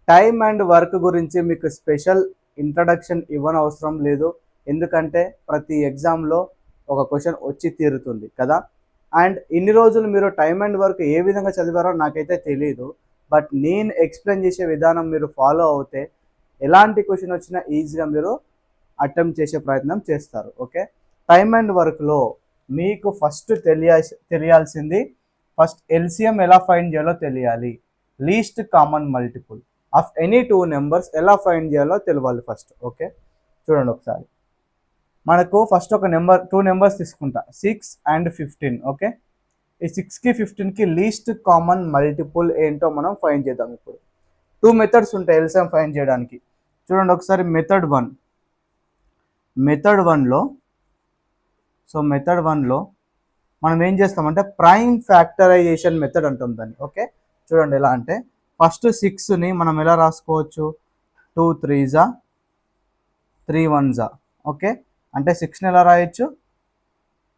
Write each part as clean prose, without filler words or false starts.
Time and work గురించి మీకు special introduction ఇవ్వనవసరం లేదు, ఎందుకంటే ప్రతి ఎగ్జామ్లో ఒక క్వశ్చన్ వచ్చి తీరుతుంది కదా. అండ్ ఇన్ని రోజులు మీరు టైం అండ్ వర్క్ ఏ విధంగా చదివారో నాకైతే తెలియదు, బట్ నేను ఎక్స్ప్లెయిన్ చేసే విధానం మీరు ఫాలో అవుతే ఎలాంటి క్వశ్చన్ వచ్చినా ఈజీగా మీరు అటెంప్ట్ చేసే ప్రయత్నం చేస్తారు. ఓకే, టైం అండ్ వర్క్లో మీకు ఫస్ట్ తెలియాల్సింది ఫస్ట్ ఎల్సిఎం ఎలా ఫైండ్ చేయాలో తెలియాలి, least common multiple of any two numbers ఎలా ఫైండ్ చేయాలో తెలియాలి ఫస్ట్. ఓకే, చూడండి ఒకసారి. మనకు ఫస్ట్ ఒక నెంబర్ టూ నెంబర్స్ తీసుకుంటా, 6 and 15. ఓకే, ఈ 6కి 15కి లీస్ట్ కామన్ మల్టిపుల్ ఏంటో మనం ఫైండ్ చేద్దాం. ఇప్పుడు టూ మెథడ్స్ ఉంటాయి ఎల్సిఎం ఫైండ్ చేయడానికి. చూడండి ఒకసారి మెథడ్ వన్లో మెథడ్ వన్లో మనం ఏం చేస్తామంటే ప్రైమ్ ఫ్యాక్టరైజేషన్ మెథడ్ అంటాం దాన్ని. ఓకే, చూడండి ఎలా అంటే ఫస్ట్ 6ని మనం ఎలా రాసుకోవచ్చు, 2 3s 3 1s. ఓకే, అంటే 6ని ఎలా రాయొచ్చు,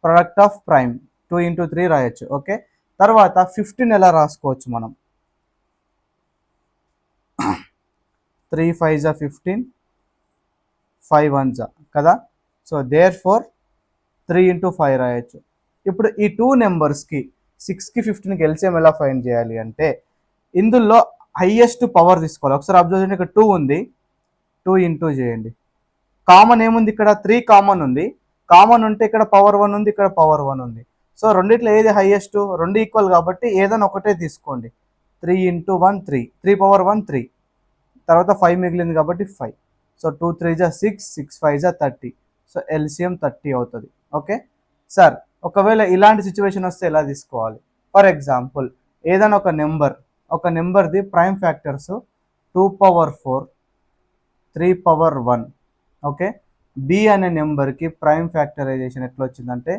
ప్రొడక్ట్ ఆఫ్ ప్రైమ్ 2 into 3 రాయొచ్చు. ఓకే, తర్వాత 15 ఎలా రాసుకోవచ్చు మనం, 3 5s 15, 5 1s కదా. సో దేర్ ఫోర్ 3 into 5 రాయొచ్చు. ఇప్పుడు ఈ టూ నెంబర్స్కి 6కి 15కి ఎల్సిఎం ఎలా ఫైండ్ చేయాలి అంటే ఇందులో హైయెస్ట్ పవర్ తీసుకోవాలి. ఒకసారి అబ్జర్వ్ చేయండి, ఇక్కడ 2 ఉంది, 2 into చేయండి. కామన్ ఏముంది, ఇక్కడ 3 కామన్ ఉంది. కామన్ ఉంటే ఇక్కడ పవర్ 1 ఉంది, ఇక్కడ పవర్ 1 ఉంది. సో రెండిట్లో ఏది హైయెస్ట్, రెండు ఈక్వల్ కాబట్టి ఏదైనా ఒకటే తీసుకోండి. 3 into 1 3, 3 power 1 3, తర్వాత 5 మిగిలింది కాబట్టి 5. So 2 3s 6, 6 5s 30. So LCM 30 అవుతుంది. ఓకే సార్, ఒకవేళ ఇలాంటి సిచ్యువేషన్ వస్తే ఎలా తీసుకోవాలి, ఫర్ ఎగ్జాంపుల్ ఏదైనా ఒక నెంబర్ది prime factors 2 power 4, 3 power 1. Okay, B అనే నెంబర్కి ప్రైమ్ ఫ్యాక్టరైజేషన్ ఎట్లా వచ్చిందంటే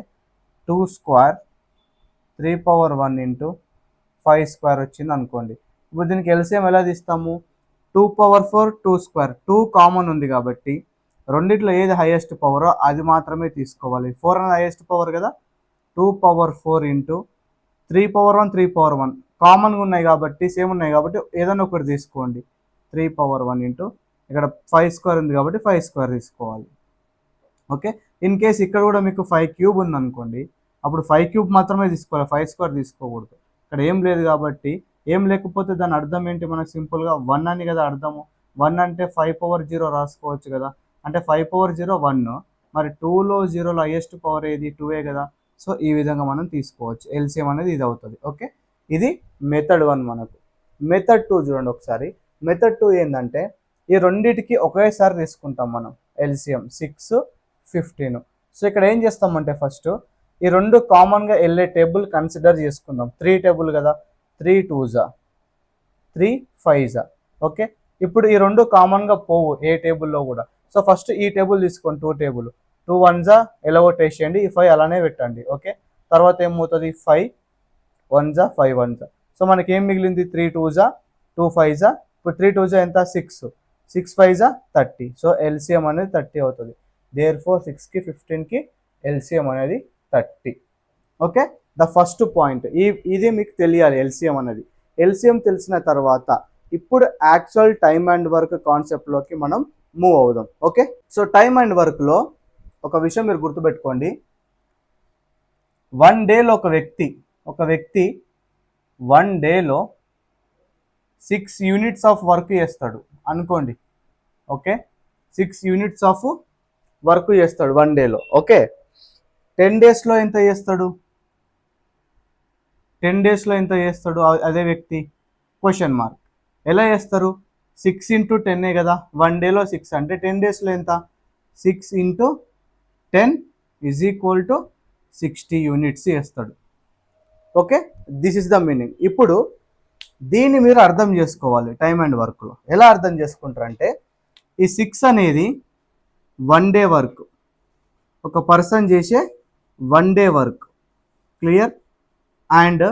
2 square 3 power 1 into 5 square వచ్చింది అనుకోండి. ఇప్పుడు దీనికి ఎల్సిఎం ఎలా తీస్తాము, 2 power 4 2 square, 2 కామన్ ఉంది కాబట్టి రెండిట్లో ఏది హైయెస్ట్ పవరో అది మాత్రమే తీసుకోవాలి. 4 అనేది హైయెస్ట్ పవర్ కదా, 2 power 4 into 3 power 1 3 power 1 కామన్గా ఉన్నాయి కాబట్టి సేమ్ ఉన్నాయి కాబట్టి ఏదైనా ఒకటి తీసుకోండి. 3 power 1 into ఇక్కడ 5 square ఉంది కాబట్టి 5 square తీసుకోవాలి. ఓకే, ఇన్ కేస్ ఇక్కడ కూడా మీకు 5 cube ఉంది అనుకోండి, అప్పుడు 5 cube మాత్రమే తీసుకోవాలి, 5 square తీసుకోకూడదు. ఇక్కడ ఏం లేదు కాబట్టి, ఏం లేకపోతే దాని అర్థం ఏంటి, మనకు సింపుల్గా 1 అని కదా అర్థము. 1 అంటే 5 power 0 రాసుకోవచ్చు కదా, అంటే 5 power 0 1. మరి 2లో 0లో హైయెస్ట్ పవర్ ఏది, 2ఏ కదా. సో ఈ విధంగా మనం తీసుకోవచ్చు, ఎల్సిఎం అనేది ఇది అవుతుంది. ఓకే, ఇది మెథడ్ 1 మనకు. మెథడ్ 2 చూడండి ఒకసారి. మెథడ్ 2 ఏంటంటే ఈ రెండింటికి ఒకేసారి తీసుకుంటాం మనం ఎల్సిఎం 6 15. సో ఇక్కడ ఏం చేస్తామంటే ఫస్ట్ ఈ రెండు కామన్గా వెళ్ళే టేబుల్ కన్సిడర్ చేసుకుందాం. 3 టేబుల్ కదా, 3 2s 3 5s. ఓకే, ఇప్పుడు ఈ రెండు కామన్గా పోవు ఏ టేబుల్లో కూడా. సో ఫస్ట్ ఈ టేబుల్ తీసుకోండి, 2 టేబుల్, 2 1s ఎలగొట్టేసేయండి, ఈ 5 అలానే పెట్టండి. ఓకే, తర్వాత ఏమవుతుంది, 5 1s 5 1s. సో మనకి ఏం మిగిలింది, 3 2s 2 5s. ఇప్పుడు 3 2s ఎంత, 6, 6 5s 30. సో ఎల్సిఎం అనేది 30 అవుతుంది. దేర్ ఫోర్ 6కి 15కి ఎల్సిఎం అనేది 30. ఓకే, ద ఫస్ట్ పాయింట్ ఇది మీకు తెలియాలి ఎల్సిఎం అనేది. ఎల్సిఎం తెలిసిన తర్వాత ఇప్పుడు యాక్చువల్ టైమ్ అండ్ వర్క్ కాన్సెప్ట్లోకి మనం మూవ్ అవుదాం. ఓకే, సో టైమ్ అండ్ వర్క్లో ఒక విషయం మీరు గుర్తుపెట్టుకోండి. 1 డేలో ఒక వ్యక్తి 1 డేలో 6 units ఆఫ్ వర్క్ చేస్తాడు అనుకోండి. ఓకే, 6 units ఆఫ్ వర్క్ చేస్తాడు 1 డేలో. ఓకే, 10 daysలో ఎంత చేస్తాడు, 10 daysలో ఎంత చేస్తాడు అదే వ్యక్తి, క్వశ్చన్ మార్క్. ఎలా చేస్తారు, 6 into 10 కదా, 1 డేలో 6 అంటే 10 daysలో ఎంత, 6 into 10 is equal to 60 units చేస్తాడు. Okay, this is the meaning. ఇప్పుడు దీన్ని మీరు అర్థం చేసుకోవాలి టైమ్ అండ్ వర్క్లో. ఎలా అర్థం చేసుకుంటారంటే ఈ 6 అనేది 1 day వర్క్, ఒక పర్సన్ చేసే 1 day వర్క్, క్లియర్. అండ్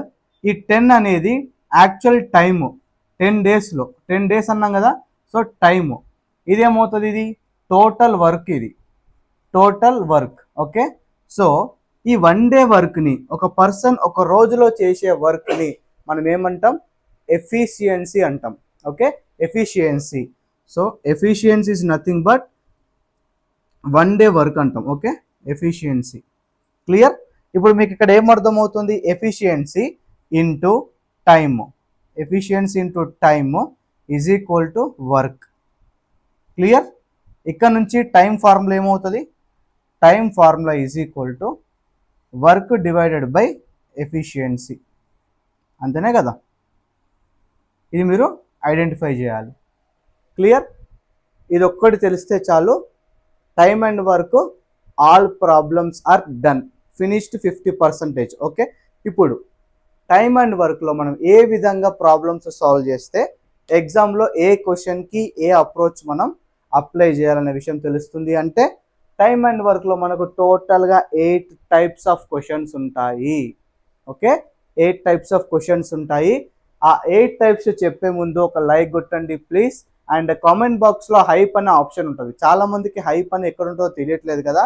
ఈ 10 అనేది యాక్చువల్ టైము 10 daysలో, 10 days అన్నాం కదా. సో టైము ఇదేమవుతుంది, ఇది టోటల్ వర్క్, ఇది టోటల్ వర్క్. ఓకే, సో ఈ 1 day వర్క్ని ఒక పర్సన్ ఒక రోజులో చేసే వర్క్ని మనం ఏమంటాం, ఎఫిషియన్సీ అంటాం. Okay, efficiency. So efficiency is nothing but 1 day work అంటాం. Okay, efficiency. క్లియర్? ఇప్పుడు మీకు ఇక్కడ ఏం అర్థమవుతుంది? Efficiency into time. Efficiency into time is equal to work. Clear? ఇక్కడ నుంచి టైం ఫార్ములా ఏమవుతుంది? Time formula is equal to work divided by efficiency. అంతేనే కదా? ఇది మీరు ఐడెంటిఫై చేయాలి. క్లియర్? ఇది ఒక్కటి తెలిస్తే చాలు. Time and work all problems are done, finished 50%. Okay, ఇప్పుడు టైమ్ అండ్ వర్క్లో మనం ఏ విధంగా ప్రాబ్లమ్స్ సాల్వ్ చేస్తే ఎగ్జామ్లో ఏ క్వశ్చన్కి ఏ అప్రోచ్ మనం అప్లై చేయాలనే విషయం తెలుస్తుంది. అంటే టైమ్ అండ్ వర్క్లో మనకు టోటల్గా 8 types ఆఫ్ క్వశ్చన్స్ ఉంటాయి. ఓకే, 8 types ఆఫ్ క్వశ్చన్స్ ఉంటాయి. ఆ 8 types చెప్పే ముందు ఒక లైక్ కొట్టండి ప్లీజ్. అండ్ కామెంట్ బాక్స్లో హైప్ అనే ఆప్షన్ ఉంటుంది. చాలామందికి హైప్ అని ఎక్కడ ఉంటుందో తెలియట్లేదు కదా.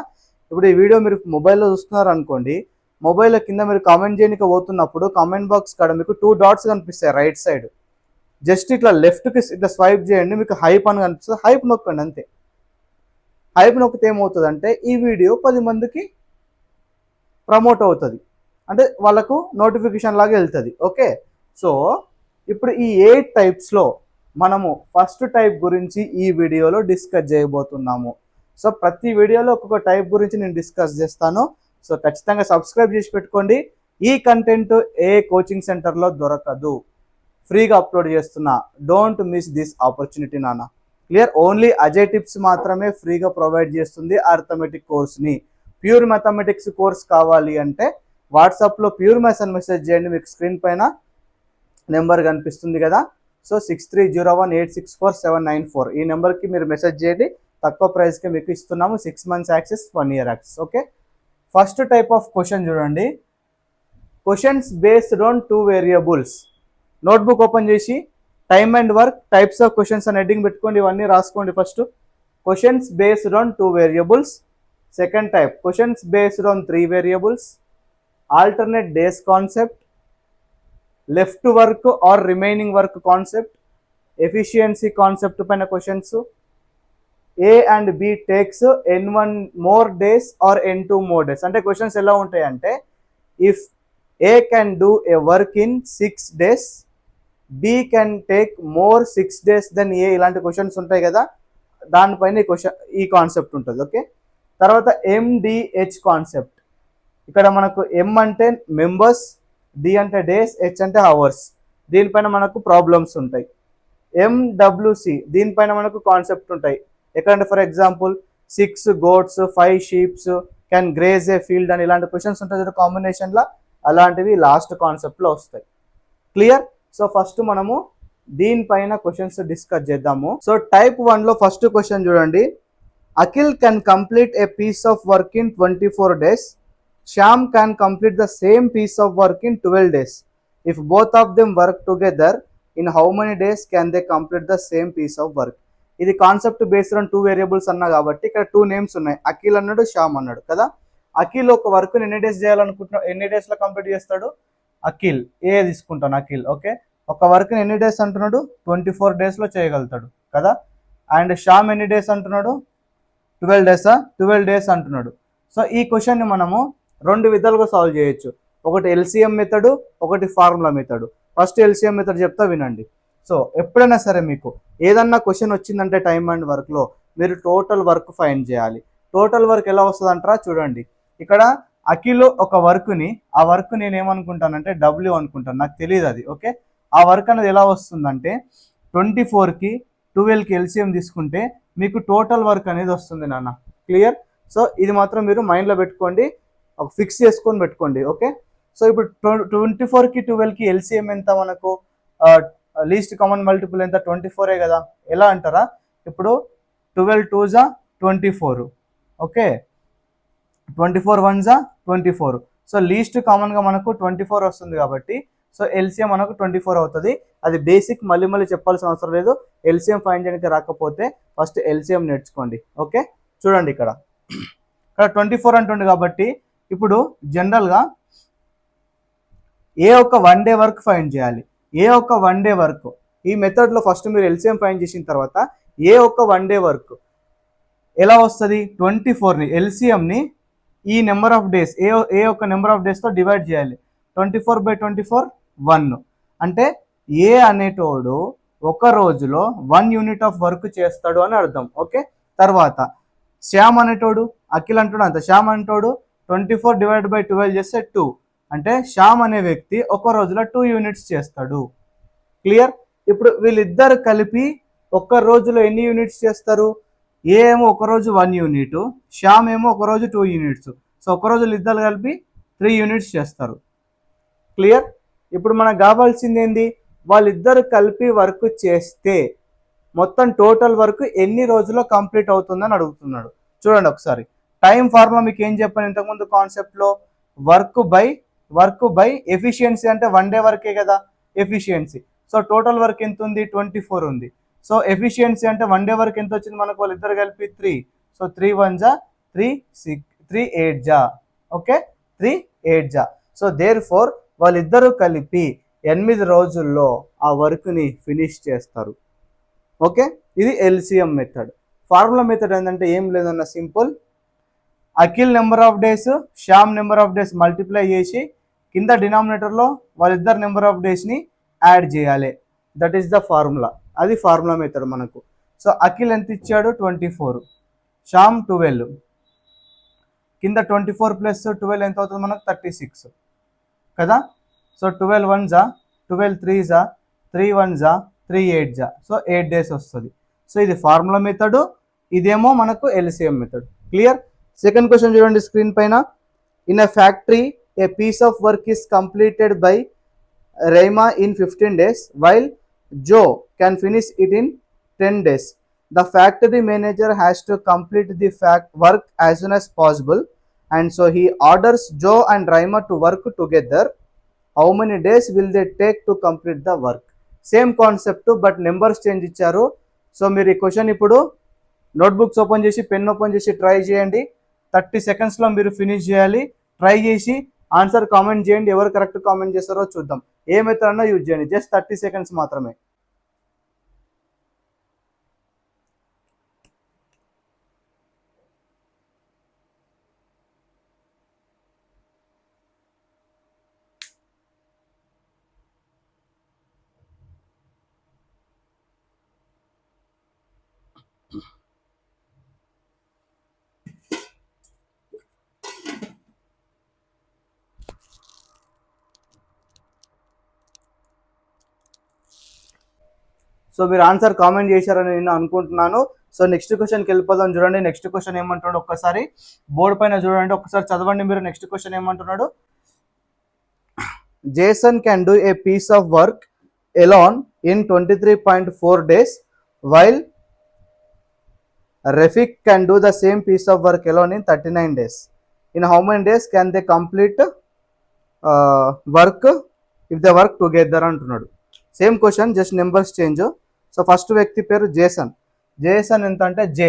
ఇప్పుడు ఈ వీడియో మీరు మొబైల్లో చూస్తున్నారు అనుకోండి, మొబైల్ కింద మీరు కామెంట్ చేయడానికి పోతున్నప్పుడు కామెంట్ బాక్స్ కాడ మీకు 2 dots కనిపిస్తాయి రైట్ సైడ్. జస్ట్ ఇట్లా లెఫ్ట్కి ఇట్లా స్వైప్ చేయండి, మీకు హైప్ అని కనిపిస్తుంది. హైప్ నొక్కండి అంతే. హైప్ నొక్కితే ఏమవుతుందంటే ఈ వీడియో 10 మందికి ప్రమోట్ అవుతుంది, అంటే వాళ్ళకు నోటిఫికేషన్ లాగా వెళ్తుంది. ఓకే, సో ఇప్పుడు ఈ 8 typesలో మనము ఫస్ట్ టైప్ గురించి ఈ వీడియోలో డిస్కస్ చేయబోతున్నాము. సో ప్రతి వీడియోలో ఒక్కొక్క టైప్ గురించి నేను డిస్కస్ చేస్తాను. సో ఖచ్చితంగా సబ్స్క్రైబ్ చేసి పెట్టుకోండి. ఈ కంటెంట్ ఏ కోచింగ్ సెంటర్లో దొరకదు, ఫ్రీగా అప్లోడ్ చేస్తున్నా. డోంట్ మిస్ దిస్ ఆపర్చునిటీ నాన్న. క్లియర్? ఓన్లీ అజయ్ టిప్స్ మాత్రమే ఫ్రీగా ప్రొవైడ్ చేస్తుంది అర్థమెటిక్ కోర్స్ని. ప్యూర్ మ్యాథమెటిక్స్ కోర్స్ కావాలి అంటే వాట్సాప్లో ప్యూర్ మ్యాథ్స్ అని మెసేజ్ చేయండి. మీకు స్క్రీన్ పైన నెంబర్ కనిపిస్తుంది కదా. సో 6301864794 ఈ నెంబర్కి మీరు మెసేజ్ చేయండి. తక్కువ ప్రైస్కి మీకు ఇస్తున్నాము. 6 months access, 1 year access. Okay, first type of question చూడండి. Questions based on 2 variables. Notebook open చేసి time and work types of questions అని హెడ్డింగ్ పెట్టుకోండి. ఇవన్నీ రాసుకోండి. First questions based on 2 variables. Second type questions based on 3 variables. Alternate days concept, left work or remaining work concept, efficiency concept పైన questions. A and B takes N1 more days or N2 more days. అంటే questions ఎలా ఉంటాయి అంటే if A can do a work in 6 days, B can take more 6 days then A. ఇలాంటి questions ఉంటాయి కదా, దానిపైన ఈ కాన్సెప్ట్ ఉంటుంది. ఓకే, తర్వాత MDH కాన్సెప్ట్. ఇక్కడ మనకు M అంటే మెంబర్స్, D అంటే డేస్, H అంటే అవర్స్. దీనిపైన మనకు ప్రాబ్లమ్స్ ఉంటాయి. MWC దీనిపైన మనకు కాన్సెప్ట్ ఉంటాయి. ఎక్కడంటే for example 6 goats 5 sheep can grace A field అని ఇలాంటి క్వశ్చన్స్ ఉంటాయి కాంబినేషన్లో. అలాంటివి లాస్ట్ కాన్సెప్ట్లో వస్తాయి. క్లియర్? సో ఫస్ట్ మనము దీనిపైన క్వశ్చన్స్ డిస్కస్ చేద్దాము. సో టైప్ 1లో ఫస్ట్ క్వశ్చన్ చూడండి. Akhil can complete a piece of work in 24 days. Shyam can complete the same piece of work in 12 days. If both of them work together in how many days can they complete the same piece of work. ఇది concept based on 2 variables అన్నా కాబట్టి ఇక్కడ 2 names ఉన్నాయి. అఖిల్ అన్నాడు, శ్యామ్ అన్నాడు కదా. అఖిల్ ఒక వర్క్ని ఎన్ని డేస్ చేయాలనుకుంటున్నాడు, ఎన్ని డేస్లో కంప్లీట్ చేస్తాడు? అఖిల్ ఏ తీసుకుంటాను అఖిల్. ఓకే, ఒక వర్క్ని ఎన్ని డేస్ అంటున్నాడు? 24 daysలో చేయగలుగుతాడు కదా. అండ్ శ్యామ్ ఎన్ని డేస్ అంటున్నాడు? 12 days. 12 days అంటున్నాడు. సో ఈ క్వశ్చన్ని మనము 2 విధాలుగా సాల్వ్ చేయొచ్చు. ఒకటి LCM మెథడ్, ఒకటి formula method. First LCM method చెప్తా వినండి. సో ఎప్పుడైనా సరే మీకు ఏదన్నా క్వశ్చన్ వచ్చిందంటే టైమ్ అండ్ వర్క్లో మీరు టోటల్ వర్క్ ఫైండ్ చేయాలి. టోటల్ వర్క్ ఎలా వస్తుంది అంటారా? చూడండి, ఇక్కడ అఖిల్ ఒక వర్క్ని, ఆ వర్క్ నేను ఏమనుకుంటానంటే W అనుకుంటాను, నాకు తెలియదు అది. ఓకే, ఆ వర్క్ అనేది ఎలా వస్తుందంటే 24కి 12కి LCM తీసుకుంటే మీకు టోటల్ వర్క్ అనేది వస్తుంది నాన్న. క్లియర్? సో ఇది మాత్రం మీరు మైండ్లో పెట్టుకోండి, ఫిక్స్ చేసుకొని పెట్టుకోండి. ఓకే, సో ఇప్పుడు 24కి 12కి LCM ఎంత? మనకు లీస్ట్ కామన్ మల్టిపుల్ ఎంత? 24 కదా. ఎలా అంటారా? ఇప్పుడు 12 2s 24. Okay, 24 1s 24. So least కామన్గా మనకు 24 వస్తుంది కాబట్టి సో LCM మనకు 24 అవుతుంది. అది బేసిక్, మళ్ళీ మళ్ళీ చెప్పాల్సిన అవసరం లేదు. LCM ఫైండ్ చేయడానికి రాకపోతే ఫస్ట్ LCM నేర్చుకోండి. ఓకే, చూడండి ఇక్కడ 24 అంటుంది కాబట్టి ఇప్పుడు జనరల్గా ఏ ఒక 1 day వర్క్ ఫైండ్ చేయాలి. ఏ ఒక 1 day వర్క్ ఈ మెథడ్లో ఫస్ట్ మీరు ఎల్సిఎం ఫైండ్ చేసిన తర్వాత ఏ ఒక్క 1 డే వర్క్ ఎలా వస్తుంది, 24ని ఎల్సిఎంని ఈ నెంబర్ ఆఫ్ డేస్ ఏ ఒక్క నెంబర్ ఆఫ్ డేస్తో డివైడ్ చేయాలి. 24/24 1. అంటే ఏ అనేటోడు ఒక రోజులో 1 యూనిట్ ఆఫ్ వర్క్ చేస్తాడు అని అర్థం. ఓకే, తర్వాత శ్యామ్ అనేటోడు, అఖిల్ అంటాడు అంత, శ్యామ్ అనేటోడు 24/12 చేస్తే 2. అంటే శ్యామ్ అనే వ్యక్తి ఒక రోజులో 2 యూనిట్స్ చేస్తాడు. క్లియర్. ఇప్పుడు వీళ్ళిద్దరు కలిపి ఒక్క రోజులో ఎన్ని యూనిట్స్ చేస్తారు, ఏ ఏమో ఒక రోజు 1 యూనిట్, శ్యామ్ ఏమో ఒక రోజు 2 యూనిట్స్. సో ఒక రోజులు ఇద్దరు కలిపి 3 యూనిట్స్ చేస్తారు. క్లియర్. ఇప్పుడు మనకు కావాల్సింది ఏంది, వాళ్ళిద్దరు కలిపి వర్క్ చేస్తే మొత్తం టోటల్ వర్క్ ఎన్ని రోజుల్లో కంప్లీట్ అవుతుందని అడుగుతున్నాడు. చూడండి ఒకసారి, టైం ఫార్ములా మీకు ఏం చెప్పాను ఇంతకుముందు కాన్సెప్ట్లో, వర్క్ బై ఎఫిషియన్సీ. అంటే 1 డే వర్కే కదా ఎఫిషియన్సీ. సో టోటల్ వర్క్ ఎంత ఉంది, 24 ఉంది. సో ఎఫిషియన్సీ అంటే 1 డే వర్క్ ఎంత వచ్చింది మనకు, వాళ్ళిద్దరు కలిపి 3. సో 3 1 జా 3 6 3 8 జా. ఓకే, 3 8 జా. సో దేర్ ఫోర్ వాళ్ళిద్దరూ కలిపి 8 రోజుల్లో ఆ వర్క్ని ఫినిష్ చేస్తారు. ఓకే, ఇది ఎల్సిఎం మెథడ్. ఫార్ములా మెథడ్ ఏంటంటే ఏం లేదన్న, simple. Akhil number of days, Shyam number of days multiply చేసి కింద డినామినేటర్లో వాళ్ళిద్దరు నెంబర్ ఆఫ్ డేస్ని యాడ్ చేయాలి. That is the formula. అది ఫార్ములా మెథడ్ మనకు. సో అఖిల్ ఎంత ఇచ్చాడు, 24, శ్యామ్ 12, కింద 24 + 12 ఎంత అవుతుంది మనకు, 36 కదా. సో 12 1 జా 12 3 జా 3 1 జా 3 8 జా. సో 8 డేస్ వస్తుంది. సో ఇది ఫార్ములా మెథడ్, ఇదేమో మనకు LCM method. Clear. Second question చూడండి స్క్రీన్ పైన. In a factory a piece of work is completed by Raima in 15 days while Joe can finish it in 10 days. The factory manager has to complete the work as soon as possible, and so he orders Joe and Raima to work together. How many days will they take to complete the work? Same concept but numbers change ఇచ్చారు. So మీరు ఈ question ఇప్పుడు notebooks open చేసి pen open చేసి try చేయండి. 30 సెకండ్స్లో మీరు finish చేయాలి. ట్రై చేసి ఆన్సర్ కామెంట్ చేయండి. ఎవరు కరెక్ట్ కామెంట్ చేస్తారో చూద్దాం. ఏ మెథడ్ అన్నా యూజ్ చేయండి, జస్ట్ 30 సెకండ్స్ మాత్రమే. సో మీరు ఆన్సర్ కామెంట్ చేశారని నేను అనుకుంటున్నాను. సో నెక్స్ట్ క్వశ్చన్కి వెళ్ళిపోదాం. చూడండి నెక్స్ట్ క్వశ్చన్ ఏమంటున్నాడు, ఒక్కసారి బోర్డు పైన చూడండి, ఒక్కసారి చదవండి మీరు. నెక్స్ట్ క్వశ్చన్ ఏమంటున్నాడు, Jason can do a piece of work alone in 23.4 days while Refik can do the same piece of work alone in 39 days. In how many days can they complete work if they work together అంటున్నాడు. Same question, just numbers change. So first వ్యక్తి పేరు Jason. Jason ఎంత అంటే జే.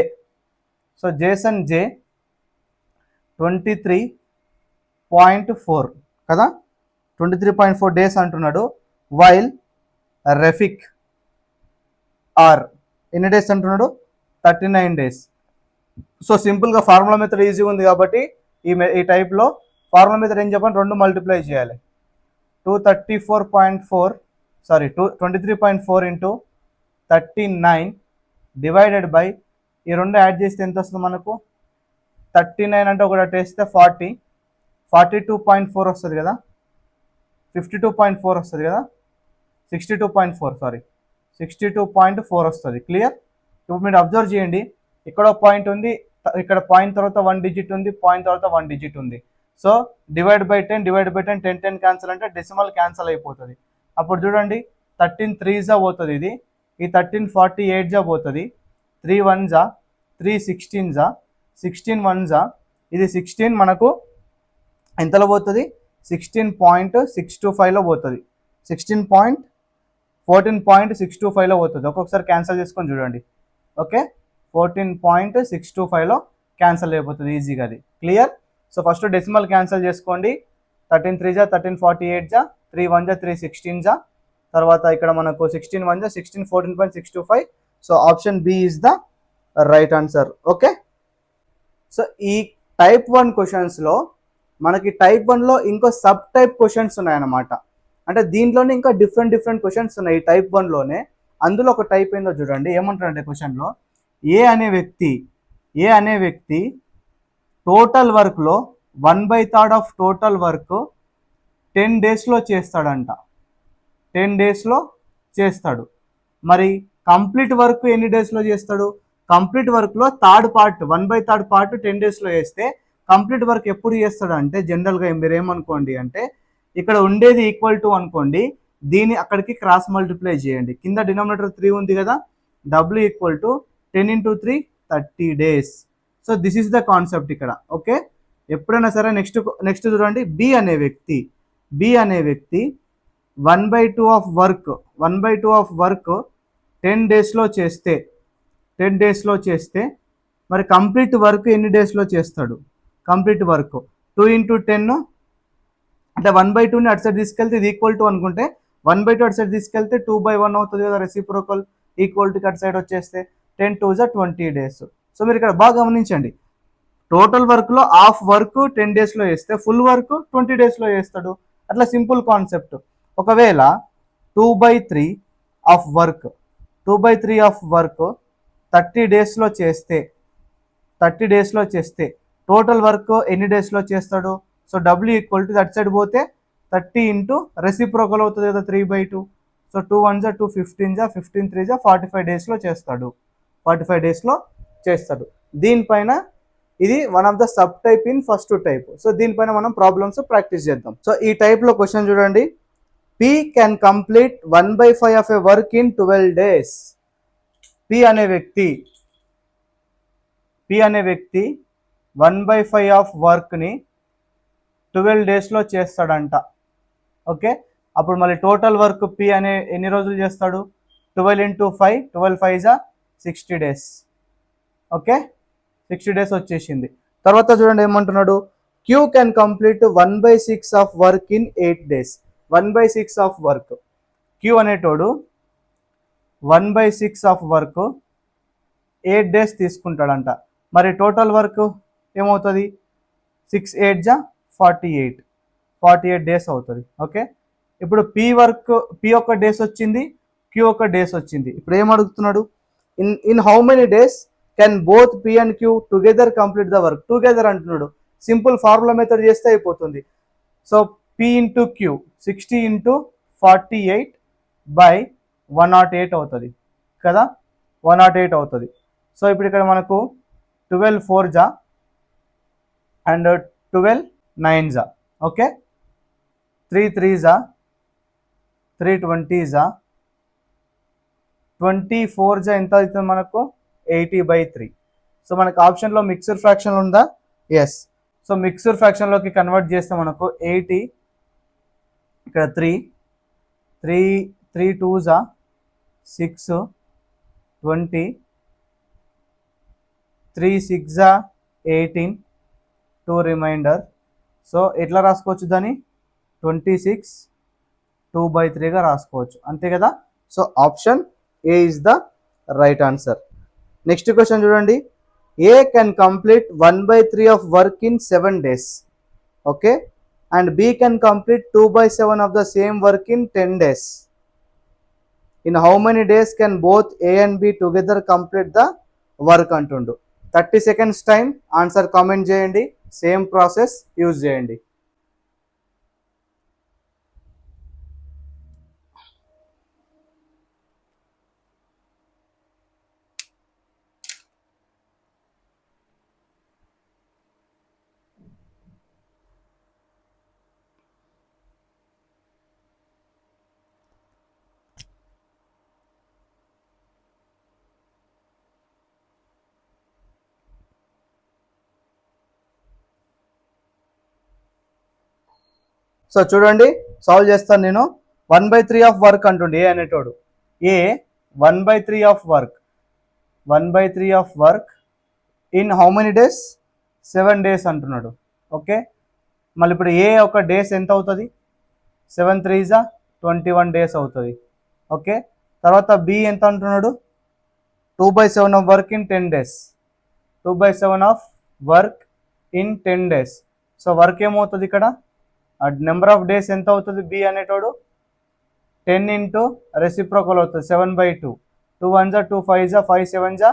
So Jason జే 23.4 కదా, 23.4 days అంటున్నాడు. While రెఫిక్ are ఎన్ని days అంటున్నాడు, 39 days. So సింపుల్గా ఫార్ములా మెథడ్ ఈజీ ఉంది కాబట్టి ఈ టైప్లో ఫార్ములా మెథడ్ ఏం చెప్పండి, 2 మల్టిప్లై చేయాలి. 23.4 ఇంటూ 39 డివైడెడ్ బై ఈ 2 యాడ్ చేస్తే ఎంత వస్తుంది మనకు, 39 అంటే ఒకటి వేస్తే 40, 42.4 వస్తుంది కదా, 52.4 వస్తుంది కదా, 62.4 వస్తుంది. క్లియర్. ఇప్పుడు మీరు అబ్జర్వ్ చేయండి, ఇక్కడ పాయింట్ ఉంది, ఇక్కడ పాయింట్ తర్వాత 1 డిజిట్ ఉంది, పాయింట్ తర్వాత 1 డిజిట్ ఉంది. సో డివైడ్ బై 10 10 క్యాన్సల్ అంటే డెసిమల్ క్యాన్సల్ అయిపోతుంది. అప్పుడు చూడండి 13 3 పోతుంది, ఇది ఈ 13 48 పోతుంది, 3 1 3 16 16 1 ఇది 16 మనకు ఎంతలో పోతుంది, 16.625లో పోతుంది, 14.625లో పోతుంది. ఒక్కొక్కసారి క్యాన్సల్ చేసుకొని చూడండి. ఓకే, 14.625లో క్యాన్సల్ అయిపోతుంది ఈజీగా అది. Clear. So first decimal cancel చేసుకోండి. 13 3 13 48 3 1 3 16 తర్వాత ఇక్కడ మనకు 16 1 16 14.625. So option B is the right answer. Okay, so ఈ టైప్ 1 క్వశ్చన్స్లో మనకి టైప్ 1లో ఇంకో సబ్ టైప్ క్వశ్చన్స్ ఉన్నాయన్నమాట. అంటే దీంట్లోనే ఇంకా డిఫరెంట్ క్వశ్చన్స్ ఉన్నాయి ఈ టైప్ 1లోనే. అందులో ఒక టైప్ ఏందో చూడండి. ఏమంటారంటే క్వశ్చన్లో ఏ అనే వ్యక్తి టోటల్ వర్క్లో 1/3 ఆఫ్ టోటల్ వర్క్ 10 డేస్లో చేస్తాడంట. 10 డేస్లో చేస్తాడు. మరి కంప్లీట్ వర్క్ ఎన్ని డేస్లో చేస్తాడు? కంప్లీట్ వర్క్లో థర్డ్ పార్ట్ 1/3 పార్ట్ 10 డేస్లో చేస్తే కంప్లీట్ వర్క్ ఎప్పుడు చేస్తాడు అంటే జనరల్గా మీరు ఏమనుకోండి అంటే ఇక్కడ ఉండేది ఈక్వల్ టు అనుకోండి, దీన్ని అక్కడికి క్రాస్ మల్టిప్లై చేయండి. కింద డినామినేటర్ 3 ఉంది కదా, W equal to 10 × 3 30 days. So this is the concept ఇక్కడ. ఓకే, ఎప్పుడైనా సరే నెక్స్ట్ చూడండి. బి అనే వ్యక్తి 1/2 ఆఫ్ వర్క్ 10 డేస్లో చేస్తే మరి కంప్లీట్ వర్క్ ఎన్ని డేస్లో చేస్తాడు? కంప్లీట్ వర్క్ 2 × 10 అంటే 1/2ని అటు సైడ్ తీసుకెళ్తే ఇది ఈక్వల్ టు అనుకుంటే 1/2 అటు సైడ్ తీసుకెళ్తే 2/1 అవుతుంది కదా, రెసిప్రోకల్ ఈక్వల్ టు అటు సైడ్ వచ్చేస్తే 10 2 20 days. సో మీరు ఇక్కడ బాగా గమనించండి, టోటల్ వర్క్లో హాఫ్ వర్క్ 10 డేస్లో చేస్తే ఫుల్ వర్క్ 20 డేస్లో చేస్తాడు. అట్లా సింపుల్ కాన్సెప్ట్. ఒకవేళ 2/3 ఆఫ్ వర్క్ 30 డేస్లో చేస్తే టోటల్ వర్క్ ఎన్ని డేస్లో చేస్తాడు? So W equal to that side పోతే 30 ఇంటూ రెసిప్రోకల్ అవుతుంది కదా 3/2. సో 2 1 2 15 15 3 45 డేస్లో చేస్తాడు. 45 డేస్లో చేస్తాడు. దీనిపైన ఇది one of the sub type in first type. So దీనిపైన మనం ప్రాబ్లమ్స్ ప్రాక్టీస్ చేద్దాం. సో ఈ టైప్లో క్వశ్చన్ చూడండి. P can complete 1/5 of a work in 12 days. P అనే వ్యక్తి 1/5 ఆఫ్ వర్క్ని 12 డేస్లో చేస్తాడంట. ఓకే, అప్పుడు మళ్ళీ టోటల్ వర్క్ పి అనే ఎన్ని రోజులు చేస్తాడు? 12 × 5 12 5 60 days. ఓకే, 60 days వచ్చేసింది. తర్వాత చూడండి ఏమంటున్నాడు, Q can complete 1/6 of work in 8 days. 1/6 of work, Q అనేటోడు 1/6 ఆఫ్ వర్క్ 8 days తీసుకుంటాడంట. మరి టోటల్ వర్క్ ఏమవుతుంది? 6 8 48 days అవుతుంది. ఓకే, ఇప్పుడు పి ఒక డేస్ వచ్చింది, క్యూ ఒక డేస్ వచ్చింది. ఇప్పుడు ఏం అడుగుతున్నాడు? In how many days can both P and Q together complete the work? Together అంటున్నాడు. సింపుల్ ఫార్ములా మెథడ్ చేస్తే అయిపోతుంది. సో పి ఇంటూ క్యూ 60 × 48/108 అవుతుంది కదా, 108 అవుతుంది. సో ఇప్పుడు ఇక్కడ మనకు 12 4 అండ్ 12 9 ఓకే, 3 3 3 20 24 ఎంత అవుతుంది మనకు? 80/3. సో మనకు ఆప్షన్లో మిక్సర్ ఫ్రాక్షన్ ఉందా? ఎస్. సో మిక్సర్ ఫ్రాక్షన్లోకి కన్వర్ట్ చేస్తే మనకు 80, ఇక్కడ 3 2 6 20, 3 6 18, 2 రిమైండర్. సో ఎట్లా రాసుకోవచ్చు దాన్ని? 26 2/3గా రాసుకోవచ్చు, అంతే కదా. So option A is the right answer. Next question చూడండి. A can complete 1/3 of work in 7 days. Okay, and B can complete 2/7 of the same work in 10 days. In how many days can both A and B together complete the work అంటుండు. 30 seconds time, answer comment చేయండి. Same process use చేయండి. So చూడండి, solve చేస్తాను నేను. 1/3 of work అంటుండే ఏ అనేటోడు. ఏ 1/3 of work in how many days? 7 days అంటున్నాడు. Okay, మళ్ళీ ఇప్పుడు ఏ ఒక డేస్ ఎంత అవుతుంది? 7 3 21 days అవుతుంది. ఓకే, తర్వాత బి ఎంత అంటున్నాడు, 2/7 of work in 10 days, 2/7 of work in 10 days. So work ఏమవుతుంది ఇక్కడ, నెంబర్ ఆఫ్ డేస్ ఎంత అవుతుంది బి అనేటోడు, 10 ఇంటూ రెసిప్రోకల్ అవుతుంది 7/2, 2 1 2 5 5 7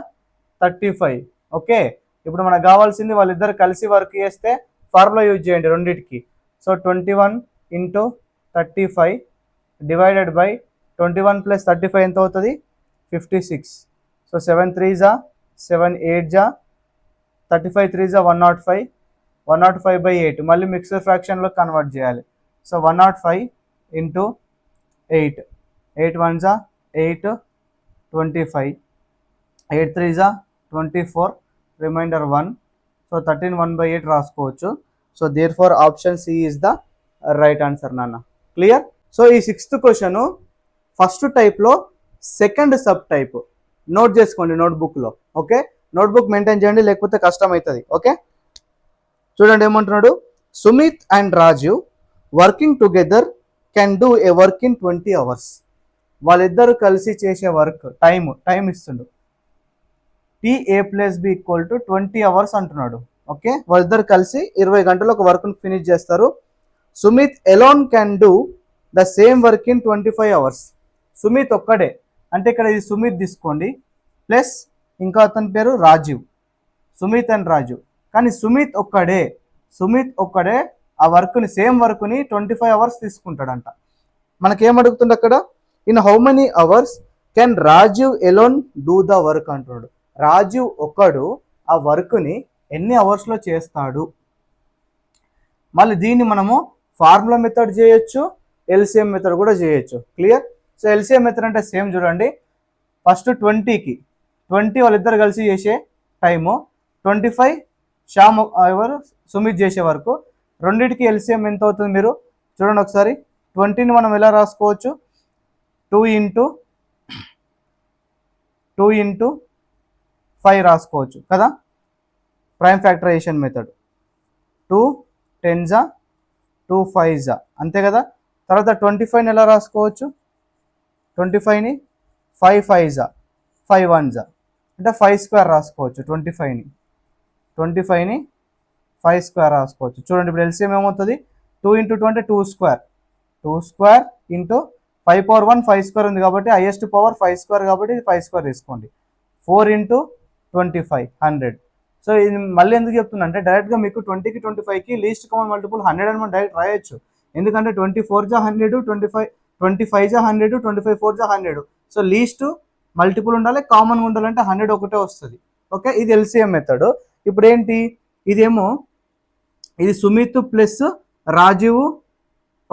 35. ఓకే, ఇప్పుడు మనకు కావాల్సింది వాళ్ళిద్దరు కలిసి వర్క్ చేస్తే ఫార్ములా యూజ్ చేయండి రెండింటికి. So 21 into 35 divided by 21 plus 35 ఎంత అవుతుంది 56. సో 7 3 7 8 35 3 105, 105/8 మళ్ళీ మిక్సర్ ఫ్రాక్షన్లో కన్వర్ట్ చేయాలి. So 105 into 8, 8 1 8, 25, 8 3 24, remainder 1. సో 13 1/8 రాసుకోవచ్చు. So therefore option C is the right answer నాన్న. క్లియర్. సో ఈ 6th క్వశ్చన్ ఫస్ట్ టైప్లో సెకండ్ సబ్ టైప్ నోట్ చేసుకోండి నోట్బుక్లో. ఓకే, నోట్బుక్ మెయింటైన్ చేయండి లేకపోతే కష్టం అవుతుంది. ఓకే, చూడండి ఏమంటున్నాడు, Sumit and Rajeev working together can do a work in 20 hours. వాళ్ళిద్దరు కలిసి చేసే వర్క్ టైం ఇస్తుండు, TA+B = 20 hours అంటున్నాడు. ఓకే, వాళ్ళిద్దరు కలిసి 20 గంటలు ఒక వర్క్ని ఫినిష్ చేస్తారు. Sumit alone can do the same work in 25 hours. Sumit ఒక్కడే, అంటే ఇక్కడ ఇది సుమిత్ తీసుకోండి ప్లస్ ఇంకా అతని పేరు రాజీవ్, సుమిత్ అండ్ రాజీవ్. కానీ సుమిత్ ఒక్కడే ఆ వర్క్ని సేమ్ వర్క్ని 25 hours తీసుకుంటాడంట. మనకేమడుగుతుంది అక్కడ, in how many hours can Rajeev alone do the work అంటున్నాడు. రాజీవ్ ఒక్కడు ఆ వర్క్ని ఎన్ని అవర్స్లో చేస్తాడు. మళ్ళీ దీన్ని మనము ఫార్ములా మెథడ్ చేయొచ్చు, ఎల్సిఎం మెథడ్ కూడా చేయొచ్చు. క్లియర్. సో ఎల్సిఎం మెథడ్ అంటే సేమ్ చూడండి, ఫస్ట్ 20 వాళ్ళిద్దరు కలిసి చేసే టైము, 25 శ్యామ్ ఎవరు సుమిత్ చేసే వరకు, రెండింటికి ఎల్సిఎం ఎంత అవుతుంది మీరు చూడండి ఒకసారి. 20ని మనం ఎలా రాసుకోవచ్చు, 2 ఇంటూ 5 రాసుకోవచ్చు కదా, ప్రైమ్ ఫ్యాక్టరైజేషన్ మెథడ్. 2 10 2 5 అంతే కదా. తర్వాత 25ని ఎలా రాసుకోవచ్చు, 25ని 5 5 5 1 అంటే 5² రాసుకోవచ్చు. 25ని 5² రాసుకోవచ్చు. చూడండి ఇప్పుడు ఎల్సిఎం ఏమవుతుంది, 2 ఇంటూ 2 అంటే 2² ఇంటూ 5/1 5² ఉంది కాబట్టి హైయెస్ట్ పవర్ 5² కాబట్టి ఇది 5² తీసుకోండి. 4 ఇంటూ 25 100. సో ఇది మళ్ళీ ఎందుకు చెప్తున్నా అంటే డైరెక్ట్గా మీకు 20కి 25కి లీస్ట్ కామన్ మల్టిపుల్ 100 అని మనం డైరెక్ట్ రాయొచ్చు. ఎందుకంటే 24 100, 25 100, 25 4 100. సో లీస్ట్ మల్టిపుల్ ఉండాలి, కామన్ ఉండాలంటే 100 ఒకటే వస్తుంది. ఓకే, ఇది ఎల్సిఎం మెథడ్. ఇప్పుడు ఏంటి, ఇదేమో ఇది సుమిత్ ప్లస్ రాజీవ్